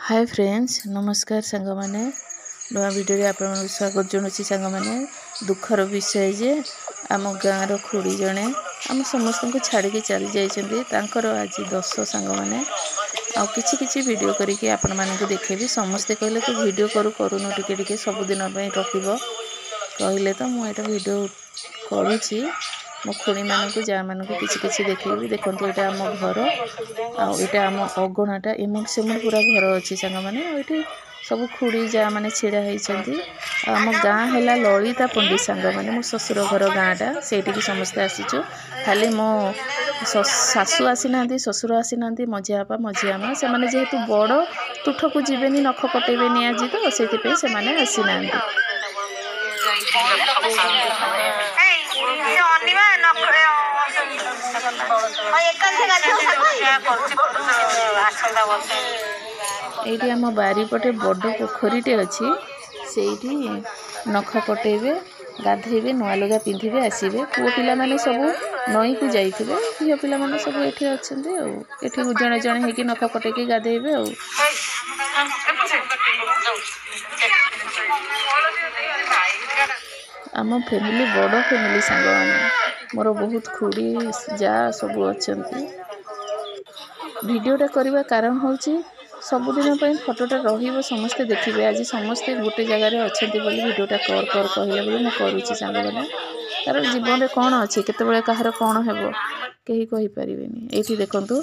Hi friends नमस्कार सांग मैंने नुआ वीडियो आप स्वागत जनाऊँगी सांग मैंने दुखर विषय जे आम गाँव खुड़ी जड़े आम समस्त को छाड़ी चली जाइर आज 10 सांग मैंने आ कि वीडियो करके आपण मानक देखेबी समस्ते कहले तो वीडियो करूँ टिके सबुदिन रख कहले तो मुझे वीडियो करुँची मो खुणी मानक जा मानक कि देखेबी देखो यहाँ आम घर आटा आम अगणाटा एमुट सेमुट पूरा घर अच्छी सांग मैंने ये सब खुड़ी जा मैंने छिड़ा होती आम गाँ है ललिता पंडित सांग मैंने मो ससुर घर गाँटा से समस्ते आसीचु खाली मो शाशु आसी ना ससुर आसी ना मझियापा मझियामा से मैंने जेहेतु बड़ तुठ को जीवेनि नख कटेबेनि आज तो से आसी ना ये आम बारीपटे बड़ पोखरीटे अच्छी से नख कटेबे गाधेबे नुआ लुगा पिंधे आसबे पुओ पिला माने सब नई को जाइए झील पिला माने सब ये अच्छा ये जड़े जड़े होगी नख कटेकी गाधेबे आम फैमिली बड़ फैमिली सांग मैंने मोर बहुत खुड़ी जा सब अच्छा वीडियोटा करने कारण हूँ सबुदिन फटोटा समस्ते देखिए आज समस्ते गोटे जगार अच्छा वीडियोटा कर कहले बोली मुझे करुँची सांग मैंने कारण जीवन में कौन अच्छे केतबेले कहार कौन हेबो कहीं कहीपर ये देखु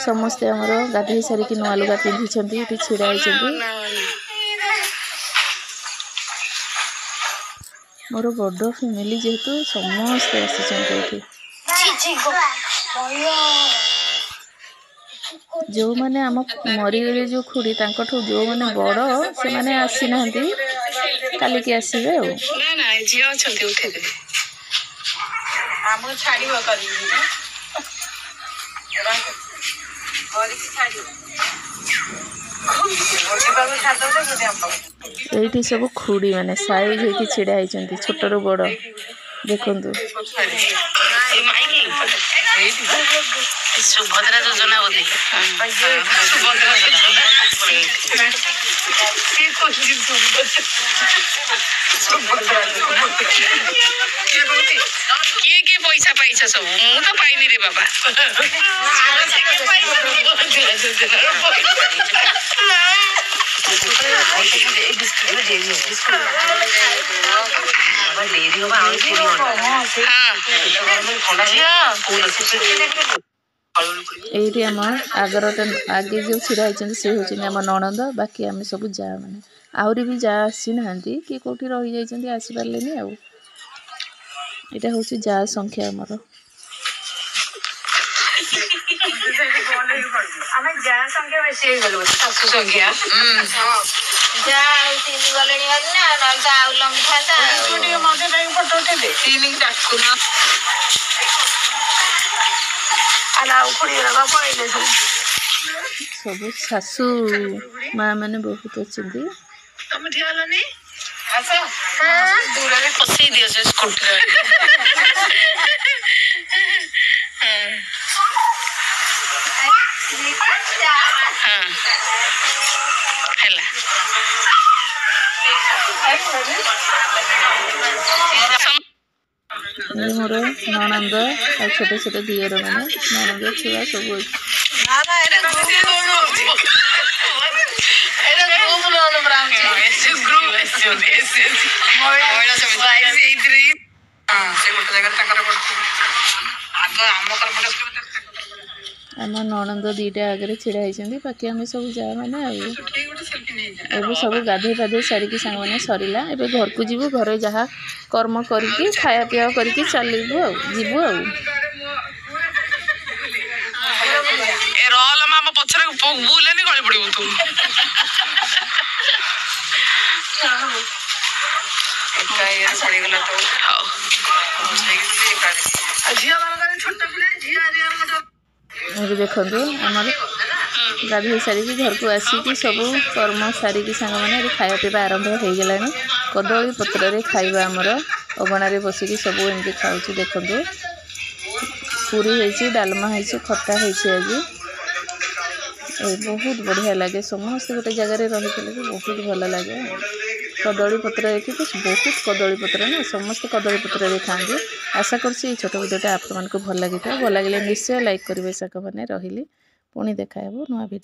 समस्ते आमर गाधे सारिकी नुआ लुगा पिंधि ये छिड़ा होती मोर बड़ फैमिली जेहेतु समस्ते आसी जो मैंने आम मरीगले जो खुड़ी जो मैंने बड़ से मैंने आसी ना काली की आसबे ये सब खुड़ी मैंने साइज होती छिड़ा होती छोट रू बड़ देखु सुभद्रा योजना किए पैसा पाइछ सब मु तो पाइनी रे बाबा ये आम आगर आगे जो छिड़ा होती सी हूँ आम नणंद बाकी आम सब जा मैंने आहरी भी जा आसी ना कि कौटी रही जाइए आसीपारे यहाँ हूँ जा संख्या आमर सब शाशु माँ मैंने बहुत अच्छे मोर नणंद आ छोट छोट दियर मैंने नणंद छुआ सब आम नणंद दीटा आगे छिड़ा होती बाकी आम सब जा मैंने अब सब गाधे पाधे सारिकी सांग मैंने सरला एवं घर को जीवु घर जहाँ कर्म करके खाया पीया करके चलू जीवु देखु आम गाधे सारिकी घर को आसिकी सब कर्म सारिकी सांग मैंने खाया पीवा आरंभ हो गला कदली पत्र खाइबा आमर अगणारे बसिकी सब एमती खाऊँ देखु पूरी होती डालमा होती खटा होती आज बहुत बढ़िया लगे समस्त गोटे जगार रही बहुत भल लगे कदली पत्र ये बहुत कदली पत्र ना समस्त कदली पत्र खाते आशा करुँच छोट भिडियोटा आप भल लगी भल लगे निश्चय लाइक करेंगे साक मैंने रही पुणी देखा नुआ भिडियो।